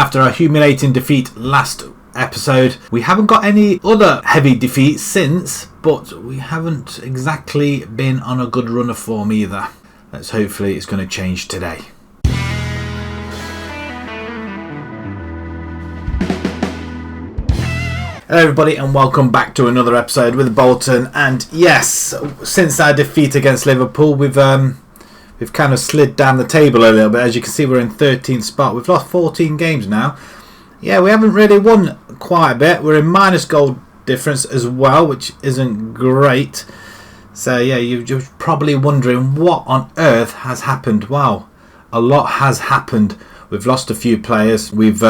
After a humiliating defeat last episode, we haven't got any other heavy defeats since, but we haven't exactly been on a good run of form either. Hopefully it's going to change today. Hello everybody and welcome back to another episode with Bolton. And yes, since our defeat against Liverpool, we've kind of slid down the table a little bit. As you can see, we're in 13th spot. We've lost 14 games now. Yeah, we haven't really won quite a bit. We're in minus goal difference as well, which isn't great. So yeah, you're probably wondering what on earth has happened. Well, a lot has happened. We've lost a few players. We've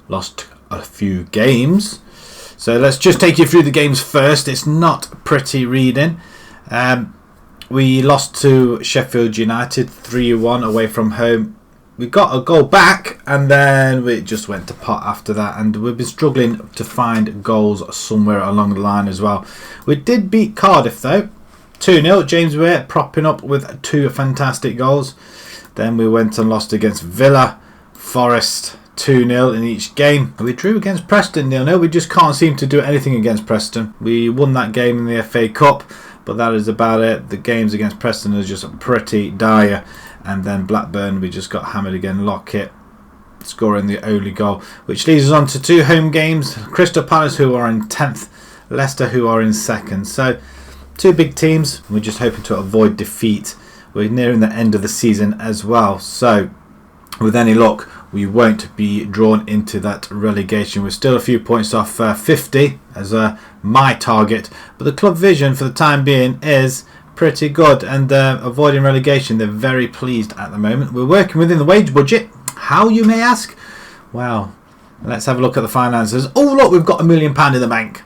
lost a few games. So let's just take you through the games first. It's not pretty reading. We lost to Sheffield United 3-1 away from home. We got a goal back and then we just went to pot after that. And we've been struggling to find goals somewhere along the line as well. We did beat Cardiff though. 2-0. James Weir propping up with 2 fantastic goals. Then we went and lost against Villa, Forest, 2-0 in each game. We drew against Preston 0-0. We just can't seem to do anything against Preston. We won that game in the FA Cup, but that is about it. The games against Preston are just pretty dire. And then Blackburn, we just got hammered again. Lockett scoring the only goal, which leads us on to 2 home games. Crystal Palace, who are in 10th, Leicester, who are in 2nd. So 2 big teams. We're just hoping to avoid defeat. We're nearing the end of the season as well. So with any luck, we won't be drawn into that relegation. We're still a few points off 50 as my target, but the club vision for the time being is pretty good, and avoiding relegation, they're very pleased at the moment. We're working within the wage budget. How, you may ask? Well, let's have a look at the finances. Oh look, we've got £1 million in the bank.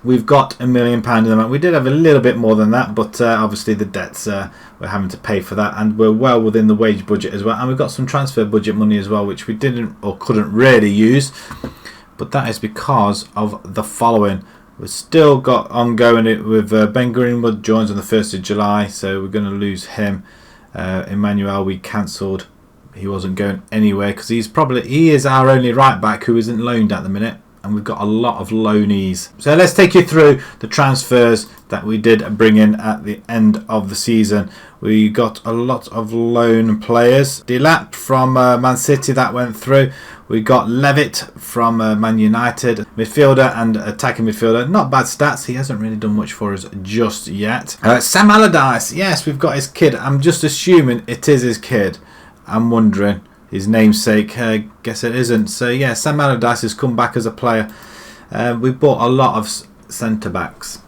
We've got £1 million in the bank. We did have a little bit more than that, but obviously the debts, we're having to pay for that, and we're well within the wage budget as well. And we've got some transfer budget money as well, which we didn't or couldn't really use, but that is because of the following. We've still got ongoing it with Ben Greenwood joins on the 1st of July, so we're going to lose him. Emmanuel, we cancelled. He wasn't going anywhere because he is our only right back who isn't loaned at the minute. And we've got a lot of loanees. So let's take you through the transfers that we did bring in at the end of the season. We got a lot of loan players. Delap from Man City, that went through. We got Levitt from Man United. Midfielder and attacking midfielder. Not bad stats. He hasn't really done much for us just yet. Sam Allardyce. Yes, we've got his kid. I'm just assuming it is his kid. I'm wondering. His namesake, guess it isn't. So yeah, Sam Allardyce has come back as a player. We bought a lot of centre backs,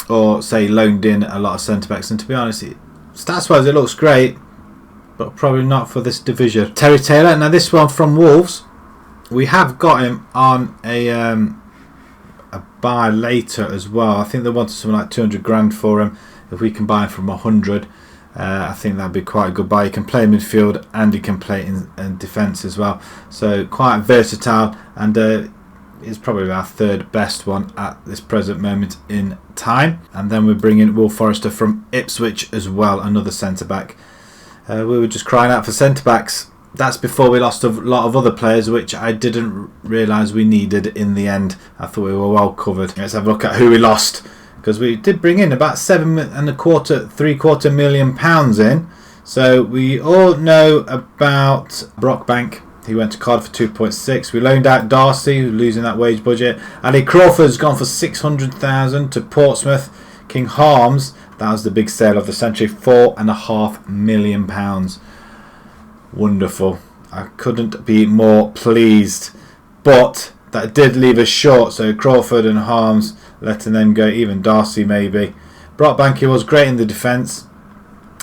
or say loaned in a lot of centre backs. And to be honest, stats wise it looks great, but probably not for this division. Terry Taylor. Now this one from Wolves, we have got him on a buy later as well. I think they wanted something like 200 grand for him. If we can buy him from 100. I think that'd be quite a good buy. He can play midfield and he can play in defence as well. So quite versatile, and is probably our 3rd best one at this present moment in time. And then we're bringing Will Forrester from Ipswich as well, another centre back. We were just crying out for centre backs. That's before we lost a lot of other players, which I didn't realise we needed in the end. I thought we were well covered. Let's have a look at who we lost. Because we did bring in about £7.75 million in. So we all know about Brockbank. He went to Cardiff for 2.6. We loaned out Darcy, who's losing that wage budget. Ali Crawford's gone for 600,000 to Portsmouth. King Harms, that was the big sale of the century, £4.5 million. Wonderful. I couldn't be more pleased. But that did leave us short. So Crawford and Harms, letting them go, even Darcy maybe. Brockbank, he was great in the defence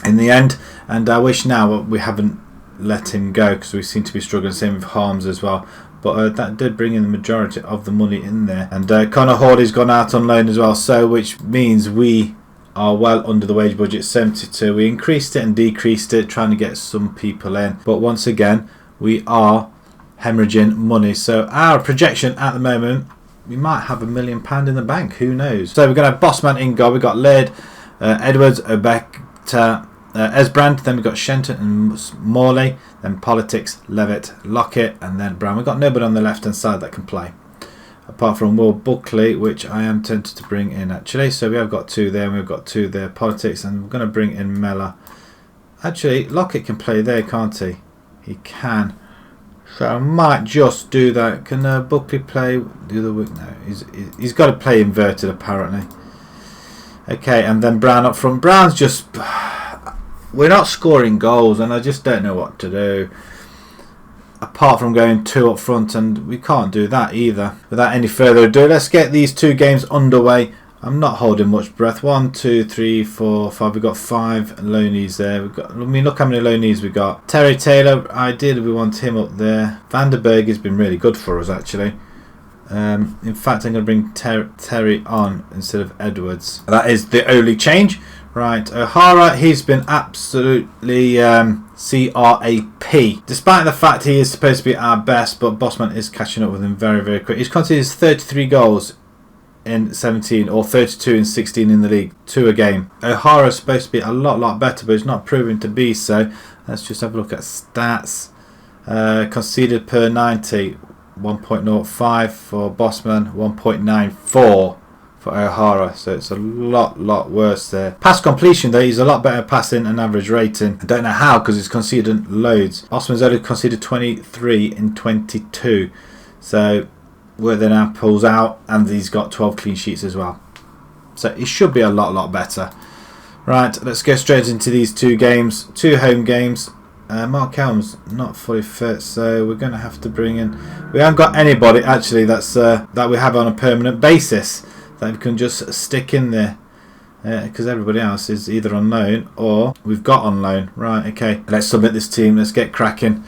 in the end, and I wish now we haven't let him go because we seem to be struggling. Same with Harms as well, but that did bring in the majority of the money in there. And Connor Hawley's gone out on loan as well, so which means we are well under the wage budget, 72. We increased it and decreased it, trying to get some people in, but once again we are hemorrhaging money. So our projection at the moment, we might have £1 million in the bank, who knows. So we're going to have Bossman in goal. We've got Laird, Edwards, Obekta, Esbrand, then we've got Shenton and Morley, then Politics, Levitt, Lockett, and then Brown. We've got nobody on the left hand side that can play, apart from Will Buckley, which I am tempted to bring in actually. So we have got 2 there, and we've got 2 there, Politics, and we're going to bring in Mellor. Actually, Lockett can play there, can't he? He can. So I might just do that. Can Buckley play the other week? No, he's got to play inverted apparently. Okay, and then Brown up front. Brown's just... We're not scoring goals, and I just don't know what to do. Apart from going 2 up front, and we can't do that either. Without any further ado, let's get these 2 games underway. I'm not holding much breath. 1, 2, 3, 4, 5. We've got 5 low knees there. We've got, I mean, look how many low knees we got. Terry Taylor, ideally we want him up there. Vanderberg has been really good for us actually. In fact, I'm going to bring Terry on instead of Edwards. That is the only change. Right, O'Hara, he's been absolutely CRAP. Despite the fact he is supposed to be our best, but Bossman is catching up with him very, very quick. He's conceded 33 goals in 17 or 32 in 16 in the league, 2 a game. O'Hara is supposed to be a lot better, but he's not proving to be so. Let's just have a look at stats. Conceded per 90, 1.05 for Bossman, 1.94 for O'Hara, so it's a lot worse there. Pass completion though, he's a lot better passing and average rating. I don't know how, because he's conceded loads. Bossman's only conceded 23 in 22, so Worthing now pulls out, and he's got 12 clean sheets as well, so it should be a lot better. Right, let's go straight into these 2 games, 2 home games. Mark Helm's not fully fit, so we're going to have to bring in... We haven't got anybody actually that's that we have on a permanent basis that we can just stick in there, because everybody else is either on loan or we've got on loan. Right, okay, let's submit this team, let's get cracking.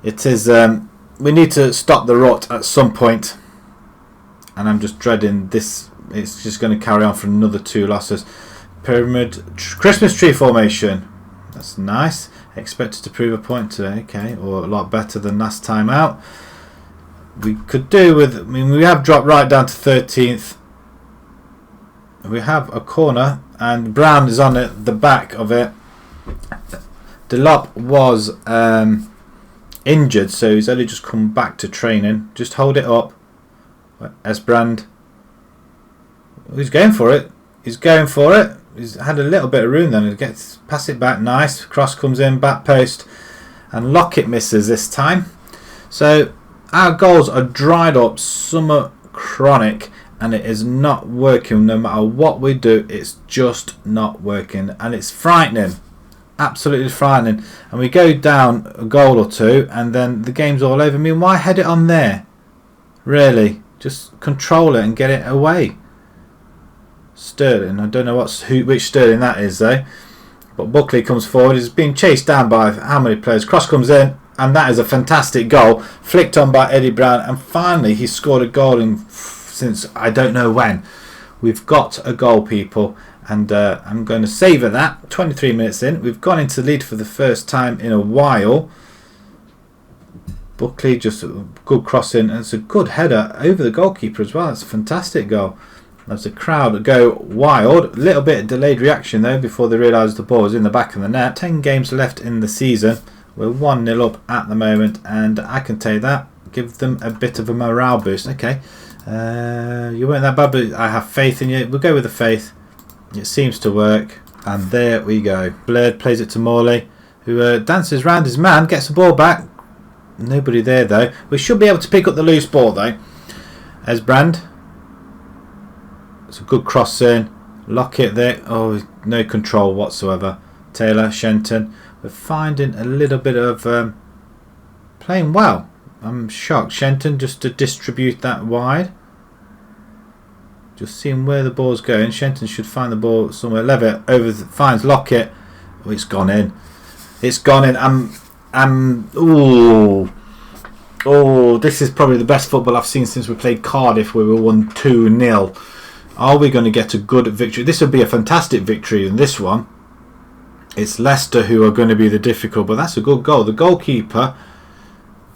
It is we need to stop the rot at some point, and I'm just dreading this. It's just going to carry on for another 2 losses. Pyramid Christmas tree formation, that's nice. Expected to prove a point today, okay, or a lot better than last time out. We could do with, I mean, we have dropped right down to 13th. We have a corner, and Brown is on it, the back of it. Delop was injured, so he's only just come back to training. Just hold it up. Esbrand. He's going for it. He's going for it. He's had a little bit of room then. He gets pass it back, nice. Cross comes in, back post, and Lockett misses this time. So our goals are dried up, summer chronic, and it is not working. No matter what we do, it's just not working, and it's frightening, absolutely frightening. And we go down a goal or 2, and then the game's all over. I mean, why head it on there? Really, just control it and get it away. Sterling, I don't know which Sterling that is though, but Buckley comes forward. He's being chased down by how many players? Cross comes in, and that is a fantastic goal, flicked on by Eddie Brown, and finally he scored a goal in since I don't know when. We've got a goal, people, and I'm going to savour that. 23 minutes in, we've gone into the lead for the first time in a while. Buckley, just a good crossing, and it's a good header over the goalkeeper as well. It's a fantastic goal. As the crowd go wild. A little bit of delayed reaction though before they realised the ball was in the back of the net. 10 games left in the season. We're 1-0 up at the moment, and I can take that. Give them a bit of a morale boost. Okay, you weren't that bad, but I have faith in you. We'll go with the faith. It seems to work, and there we go. Blair plays it to Morley, who dances round his man, gets the ball back. Nobody there though. We should be able to pick up the loose ball though. Esbrand. It's a good cross in. Lockett there. Oh, no control whatsoever. Taylor, Shenton. We're finding a little bit of playing well. I'm shocked. Shenton just to distribute that wide. Just seeing where the ball's going. Shenton should find the ball somewhere. Levitt finds Lockett. Oh, it's gone in. It's gone in. Oh, this is probably the best football I've seen since we played Cardiff, where we won 2-0. Are we going to get a good victory? This would be a fantastic victory in this one. It's Leicester who are going to be the difficult, but that's a good goal. The goalkeeper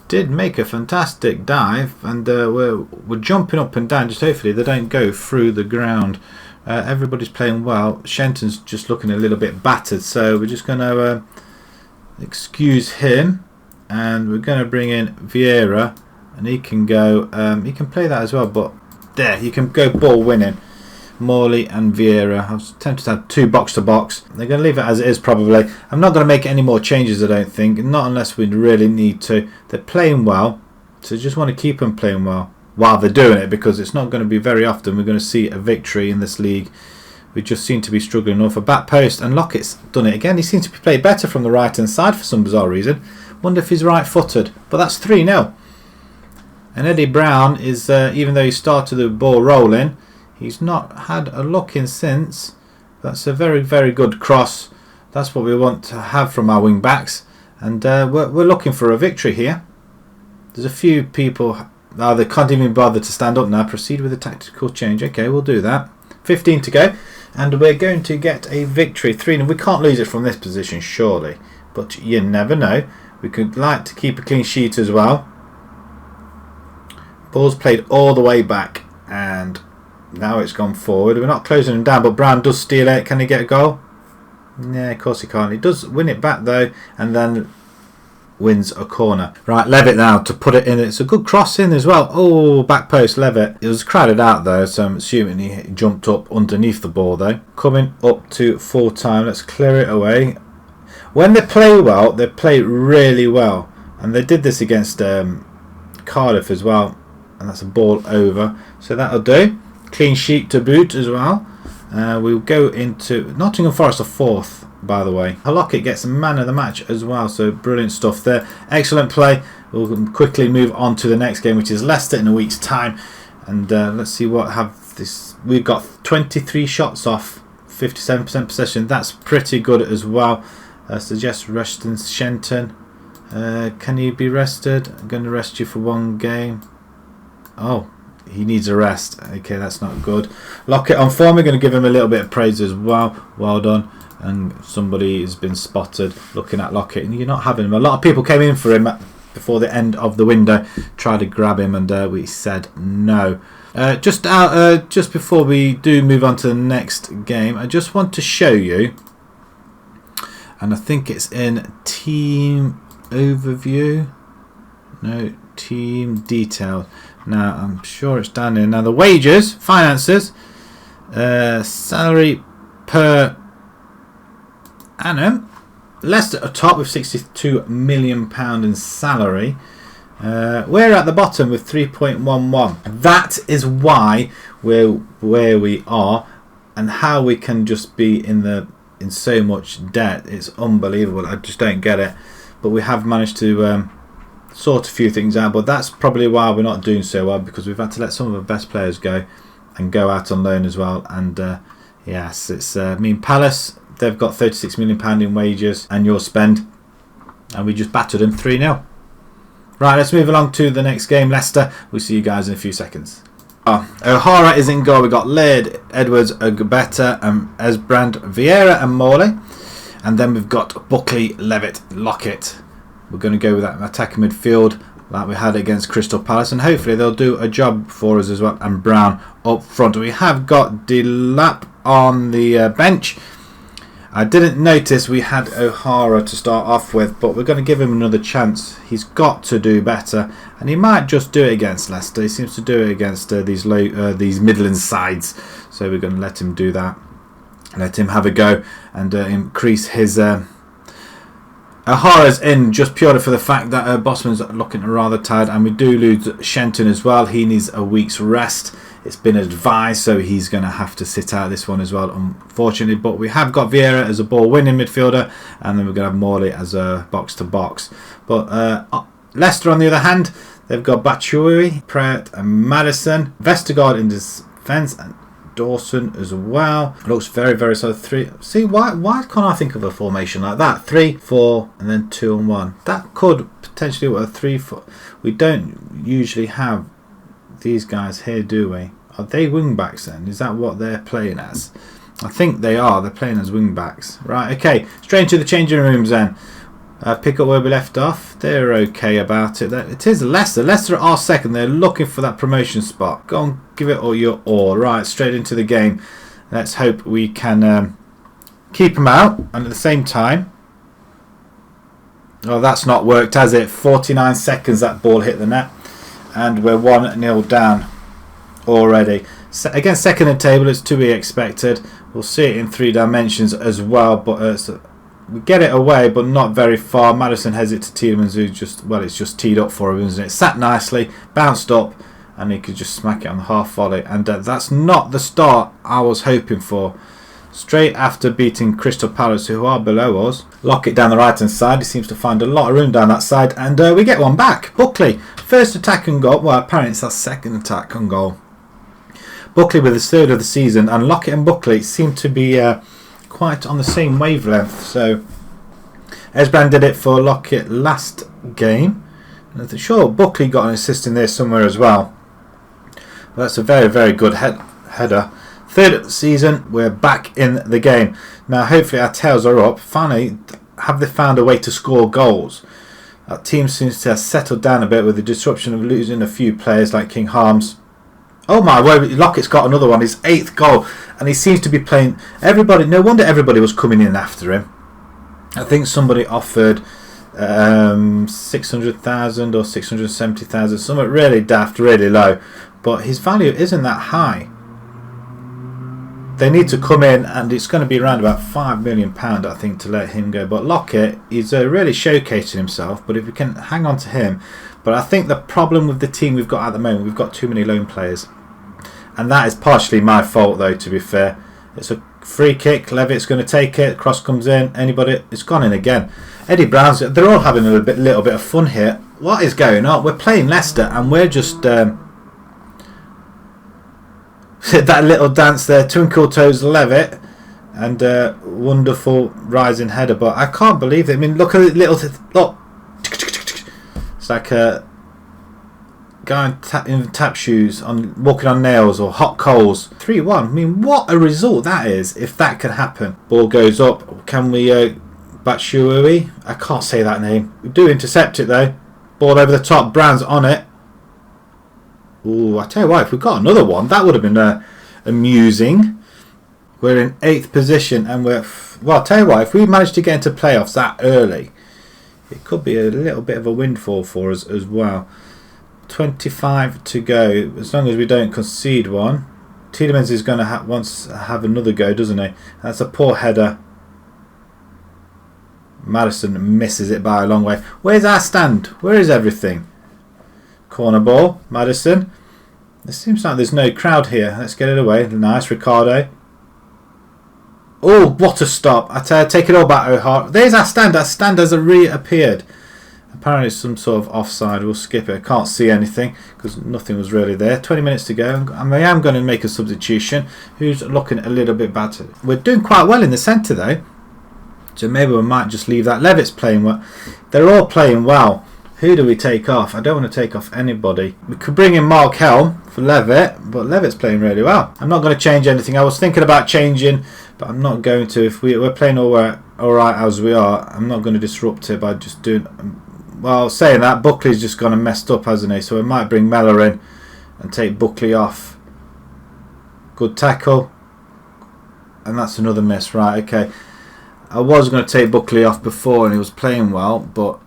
did make a fantastic dive, and we're jumping up and down. Just hopefully they don't go through the ground. Everybody's playing well. Shenton's just looking a little bit battered, so we're just going to excuse him, and we're going to bring in Vieira, and he can go. He can play that as well, but there, he can go ball winning. Morley and Vieira. I was tempted to have 2 box to box. They're going to leave it as it is probably. I'm not going to make any more changes, I don't think. Not unless we really need to. They're playing well, so just want to keep them playing well while they're doing it, because it's not going to be very often we're going to see a victory in this league. We just seem to be struggling off a back post, and Lockett's done it again. He seems to be playing better from the right hand side for some bizarre reason. Wonder if he's right footed, but that's 3-0. And Eddie Brown is, even though he started the ball rolling, he's not had a look in since. That's a very, very good cross. That's what we want to have from our wing backs. And we're looking for a victory here. There's a few people. They can't even bother to stand up now. Proceed with a tactical change. Okay, we'll do that. 15 to go. And we're going to get a victory. 3-0. We can't lose it from this position, surely. But you never know. We could like to keep a clean sheet as well. Ball's played all the way back. And now it's gone forward. We're not closing him down, but Brown does steal it. Can he get a goal? Yeah, of course he can't. He does win it back though, and then wins a corner. Right, Levitt now to put it in. It's a good cross in as well. Oh, back post, Levitt. It was crowded out though, so I'm assuming he jumped up underneath the ball though. Coming up to full time. Let's clear it away. When they play well, they play really well, and they did this against Cardiff as well, and that's a ball over, so that'll do. Clean sheet to boot as well. We'll go into Nottingham Forest are 4th, by the way. Lockett gets man of the match as well, so brilliant stuff there. Excellent play. We'll quickly move on to the next game, which is Leicester in a week's time. And let's see what have this. We've got 23 shots off, 57% possession. That's pretty good as well. Suggest resting Shenton. Can he be rested? I'm going to rest you for 1 game. Oh, he needs a rest. Okay, that's not good. Lockett on form. We're going to give him a little bit of praise as well. Well done. And somebody has been spotted looking at Lockett, and you're not having him. A lot of people came in for him before the end of the window, tried to grab him, and we said no. Just before we do move on to the next game, I just want to show you, and I think it's in team overview. No, team details. Now, I'm sure it's down there. Now, the wages, finances, salary per annum. Leicester at top with £62 million in salary. We're at the bottom with 3.11. That is why we're where we are, and how we can just be in so much debt. It's unbelievable. I just don't get it. But we have managed to sort a few things out, but that's probably why we're not doing so well, because we've had to let some of our best players go and go out on loan as well. And yes, it's Palace, they've got £36 million in wages annual spend, and we just battered them 3-0. Right, let's move along to the next game, Leicester. We'll see you guys in a few seconds. O'Hara is in goal. We've got Laird, Edwards, Ogbeta, Esbrand, Vieira and Morley, and then we've got Buckley, Levitt, Lockett. We're going to go with that attacking midfield like we had against Crystal Palace, and hopefully they'll do a job for us as well. And Brown up front. We have got Delap on the bench. I didn't notice we had O'Hara to start off with, but we're going to give him another chance. He's got to do better, and he might just do it against Leicester. He seems to do it against these Midland sides, so we're going to let him do that. Let him have a go and increase his... O'Hara's in just purely for the fact that Bosman's looking rather tired, and we do lose Shenton as well. He needs a week's rest. It's been advised, so he's going to have to sit out this one as well, unfortunately. But we have got Vieira as a ball-winning midfielder, and then we're going to have Morley as a box-to-box. But Leicester, on the other hand, they've got Batshuayi, Pratt and Madison, Vestergaard in defence, and Dawson as well. It looks very, very solid. 3. See, why can't I think of a formation like that? 3, 4, and then 2 and 1. That could potentially work. 3, 4. We don't usually have these guys here, do we? Are they wing backs then? Is that what they're playing as? I think they are. They're playing as wing backs. Right, okay. Straight into the changing rooms then. Pick up where we left off. They're okay about it. It is Leicester. Leicester are second. They're looking for that promotion spot. Go on, give it all your all. Right, straight into the game. Let's hope we can keep them out, and at the same time, oh, that's not worked, has it? 49 seconds that ball hit the net, and we're 1-0 down already. Again, second in the table is to be expected. We'll see it in 3 dimensions as well, but we get it away, but not very far. Madison heads it to Tielemans, who just, well, it's just teed up for him, isn't it? Sat nicely, bounced up, and he could just smack it on the half volley, and that's not the start I was hoping for. Straight after beating Crystal Palace, who are below us. Lockett down the right hand side. He seems to find a lot of room down that side, and we get one back. Buckley, first attack and goal. Well, apparently it's our second attack and goal. Buckley with his 3rd of the season, and Lockett and Buckley seem to be quite on the same wavelength. So Esbrand did it for Lockett last game. And I think, sure, Buckley got an assist in there somewhere as well. Well, that's a very, very good header. 3rd of the season, we're back in the game. Now hopefully our tails are up. Finally, have they found a way to score goals? Our team seems to have settled down a bit with the disruption of losing a few players like King Harms. Oh my word, Lockett's got another one, his 8th goal, and he seems to be playing everybody. No wonder everybody was coming in after him. I think somebody offered 600,000 or 670,000, something really daft, really low, but his value isn't that high. They need to come in, and it's going to be around about £5 million, I think, to let him go. But Lockett is really showcasing himself, but if we can hang on to him. But I think the problem with the team we've got at the moment, we've got too many loan players. And that is partially my fault, though, to be fair. It's a free kick. Levitt's going to take it. Cross comes in. Anybody? It's gone in again. Eddie Brown's. They're all having a little bit of fun here. What is going on? We're playing Leicester, and we're just... that little dance there, Twinkle Toes Levitt, and wonderful rising header. But I can't believe it. I mean, look at the little look. It's like a guy in tap shoes, on walking on nails or hot coals. 3-1. I mean, what a result that is! If that can happen, ball goes up. Can we Batshuayi? I can't say that name. We do intercept it though. Ball over the top. Brown's on it. Ooh, I tell you what, if we got another one, that would have been amusing. We're in 8th position, and we're... Well, I'll tell you what, if we manage to get into playoffs that early, it could be a little bit of a windfall for us as well. 25 to go, as long as we don't concede one. Tielemans is going to have another go, doesn't he? That's a poor header. Madison misses it by a long way. Where's our stand? Where is everything? Corner ball, Madison. It seems like there's no crowd here. Let's get it away. Nice, Ricardo. Oh, what a stop. I tell you, take it all back, O'Hart. There's our stand. Our stand has reappeared. Apparently it's some sort of offside. We'll skip it. I can't see anything because nothing was really there. 20 minutes to go. I am going to make a substitution. Who's looking a little bit better? We're doing quite well in the centre though. So maybe we might just leave that. Levitt's playing well. They're all playing well. Who do we take off? I don't want to take off anybody. We could bring in Mark Helm for Levitt, but Levitt's playing really well. I'm not going to change anything. I was thinking about changing, but I'm not going to. If we're playing all right as we are, I'm not going to disrupt it by just doing... Well, saying that, Buckley's just gone and messed up, hasn't he? So we might bring Mellor in and take Buckley off. Good tackle. And that's another miss. Right, okay. I was going to take Buckley off before and he was playing well, but...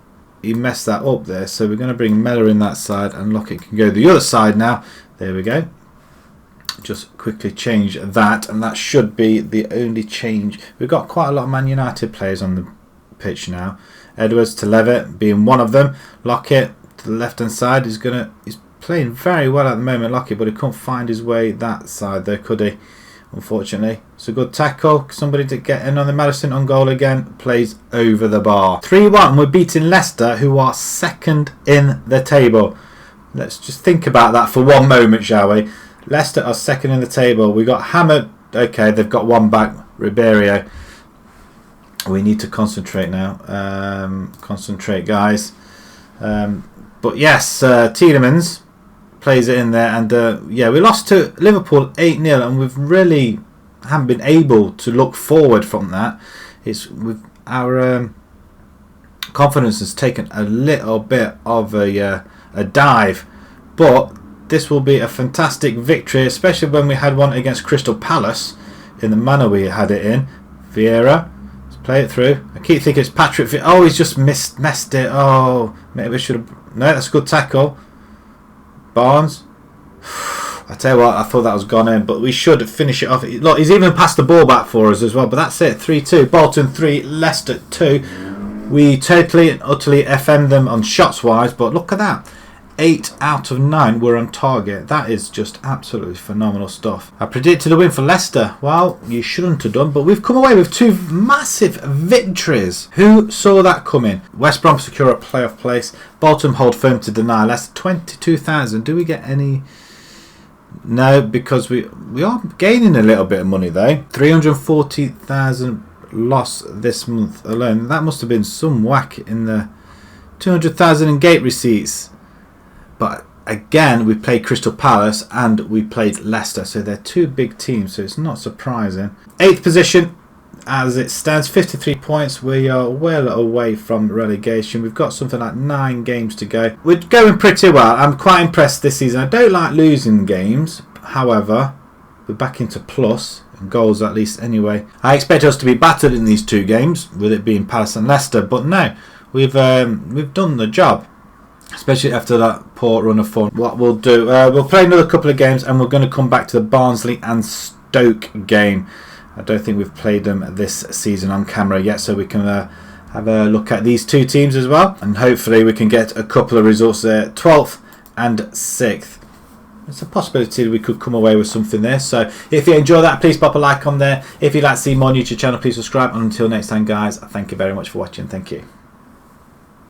he messed that up there, so we're going to bring Mellor in that side and Lockett can go the other side now. There we go. Just quickly change that, and that should be the only change. We've got quite a lot of Man United players on the pitch now. Edwards to Levitt being one of them. Lockett to the left hand side. He's playing very well at the moment, Lockett, but he couldn't find his way that side there, could he? Unfortunately. It's a good tackle. Somebody to get in on the Madison on goal again. Plays over the bar. 3-1. We're beating Leicester, who are second in the table. Let's just think about that for one moment, shall we? Leicester are second in the table. We got hammered. Okay, they've got one back. Ribeiro. We need to concentrate now. Concentrate, guys. But yes, Tielemans plays it in there, and yeah, we lost to Liverpool 8-0, and we've really haven't been able to look forward from that. It's with our confidence has taken a little bit of a dive, but this will be a fantastic victory, especially when we had one against Crystal Palace, in the manner we had it in. Vieira, let's play it through. I keep thinking it's Patrick. Oh, he's just messed it. Oh, maybe we should have. No, that's a good tackle. Barnes. I tell you what, I thought that was gone in, but we should finish it off. Look, he's even passed the ball back for us as well, but that's it. 3-2. Bolton 3, Leicester 2. We totally and utterly FM'd them on shots-wise, but look at that. 8 out of 9 were on target. That is just absolutely phenomenal stuff. I predicted a win for Leicester. Well, you shouldn't have done, but we've come away with 2 massive victories. Who saw that coming? West Brom secure a playoff place. Bolton hold firm to deny. Leicester 22,000. Do we get any? No, because we are gaining a little bit of money though. 340,000 loss this month alone. That must have been some whack in the 200,000 in gate receipts. But again, we played Crystal Palace and we played Leicester, so they're 2 big teams, so it's not surprising. 8th position as it stands, 53 points. We are well away from relegation. We've got something like 9 games to go. We're going pretty well. I'm quite impressed this season. I don't like losing games. However, we're back into plus and goals at least anyway. I expect us to be battered in these 2 games, with it being Palace and Leicester. But no, we've done the job. Especially after that poor run of form. What we'll do, we'll play another couple of games and we're going to come back to the Barnsley and Stoke game. I don't think we've played them this season on camera yet, so we can have a look at these 2 teams as well. And hopefully we can get a couple of results there. 12th and 6th. It's a possibility we could come away with something there. So if you enjoy that, please pop a like on there. If you'd like to see more on YouTube channel, please subscribe. And until next time, guys, thank you very much for watching. Thank you.